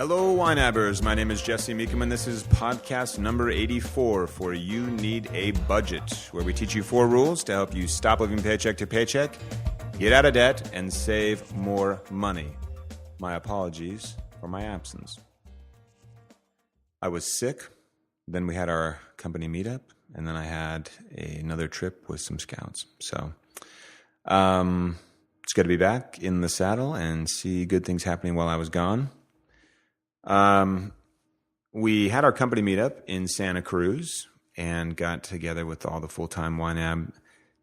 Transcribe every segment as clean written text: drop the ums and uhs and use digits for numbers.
Hello, YNABers. My name is Jesse Meekum, and this is podcast number 84 for You Need a Budget, where we teach you 4 rules to help you stop living paycheck to paycheck, get out of debt, and save more money. My apologies for my absence. I was sick, then we had our company meetup, and then I had another trip with some scouts. So it's good to be back in the saddle and see good things happening while I was gone. We had our company meetup in Santa Cruz and got together with all the full-time YNAB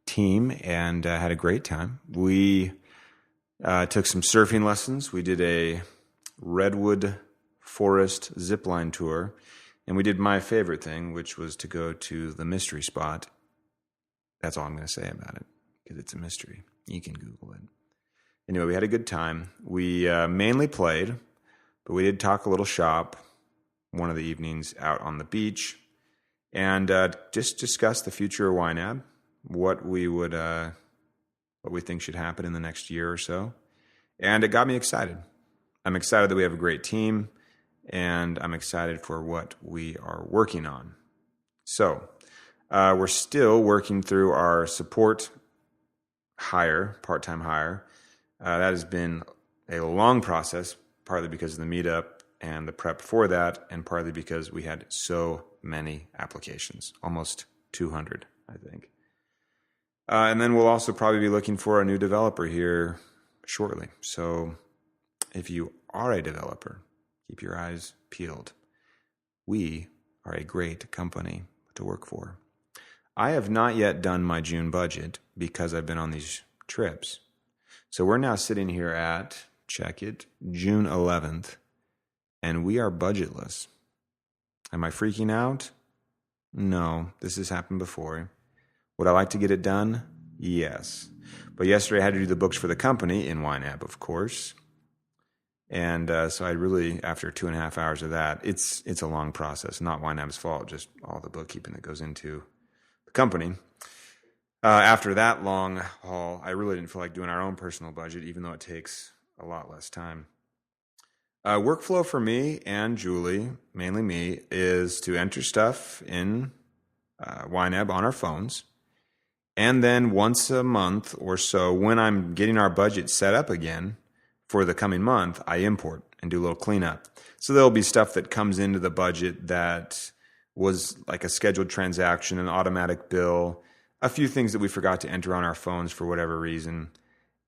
team and had a great time. We took some surfing lessons. We did a redwood forest zipline tour, and we did my favorite thing, which was to go to the mystery spot. That's all I'm going to say about it, because it's a mystery. You can Google it. Anyway, we had a good time. We mainly played, but we did talk a little shop one of the evenings out on the beach and just discuss the future of YNAB, what we think should happen in the next year or so. And it got me excited. I'm excited that we have a great team, and I'm excited for what we are working on. So we're still working through our support hire, part-time hire. That has been a long process, partly because of the meetup and the prep for that, and partly because we had so many applications, almost 200, I think. And then we'll also probably be looking for a new developer here shortly. So if you are a developer, keep your eyes peeled. We are a great company to work for. I have not yet done my June budget because I've been on these trips. So we're now sitting here at, check it, June 11th, and we are budgetless. Am I freaking out? No, this has happened before. Would I like to get it done? Yes. But yesterday I had to do the books for the company in YNAB, of course. And so I really, after 2.5 hours of that, it's a long process, not YNAB's fault, just all the bookkeeping that goes into the company. After that long haul, I really didn't feel like doing our own personal budget, even though it takes a lot less time. Workflow for me and Julie, mainly me, is to enter stuff in YNAB on our phones. And then once a month or so, when I'm getting our budget set up again for the coming month, I import and do a little cleanup. So there'll be stuff that comes into the budget that was like a scheduled transaction, an automatic bill, a few things that we forgot to enter on our phones for whatever reason.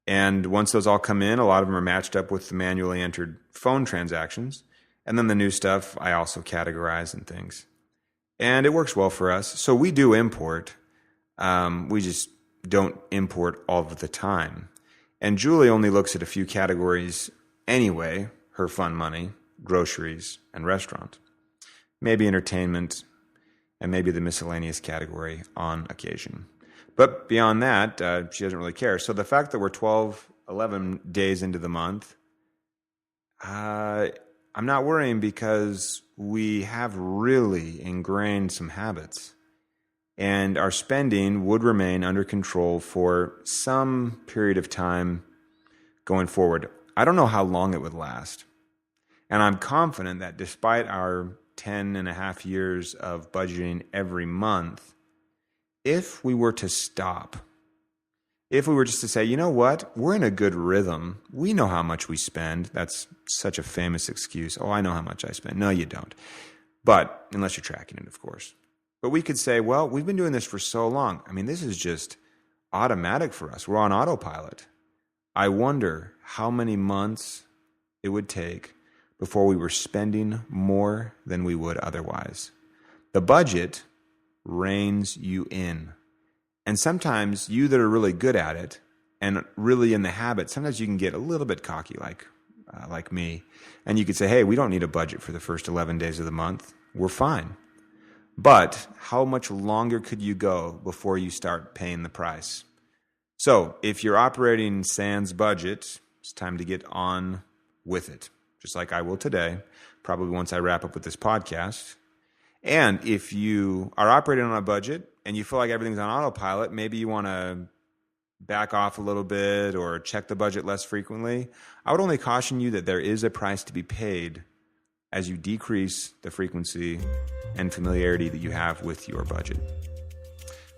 And once those all come in, a lot of them are matched up with the manually entered phone transactions. And then the new stuff, I also categorize and things. And it works well for us. So we do import. We just don't import all of the time. And Julie only looks at a few categories anyway, her fun money, groceries, and restaurant. Maybe entertainment, and maybe the miscellaneous category on occasion. But beyond that, she doesn't really care. So the fact that we're 11 days into the month, I'm not worrying because we have really ingrained some habits. And our spending would remain under control for some period of time going forward. I don't know how long it would last. And I'm confident that despite our 10.5 years of budgeting every month, if we were to stop, if we were just to say, you know what, we're in a good rhythm. We know how much we spend. That's such a famous excuse. Oh, I know how much I spend. No, you don't. But unless you're tracking it, of course. But we could say, well, we've been doing this for so long. I mean, this is just automatic for us. We're on autopilot. I wonder how many months it would take before we were spending more than we would otherwise. The budget reins you in. And sometimes you that are really good at it and really in the habit, sometimes you can get a little bit cocky like me. And you could say, hey, we don't need a budget for the first 11 days of the month. We're fine. But how much longer could you go before you start paying the price? So if you're operating sans budget, it's time to get on with it, just like I will today, probably once I wrap up with this podcast. And if you are operating on a budget and you feel like everything's on autopilot, maybe you want to back off a little bit or check the budget less frequently. I would only caution you that there is a price to be paid as you decrease the frequency and familiarity that you have with your budget.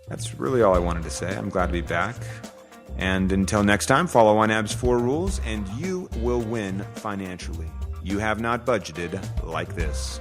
That's really all I wanted to say. I'm glad to be back. And until next time, follow YNAB's 4 rules and you will win financially. You have not budgeted like this.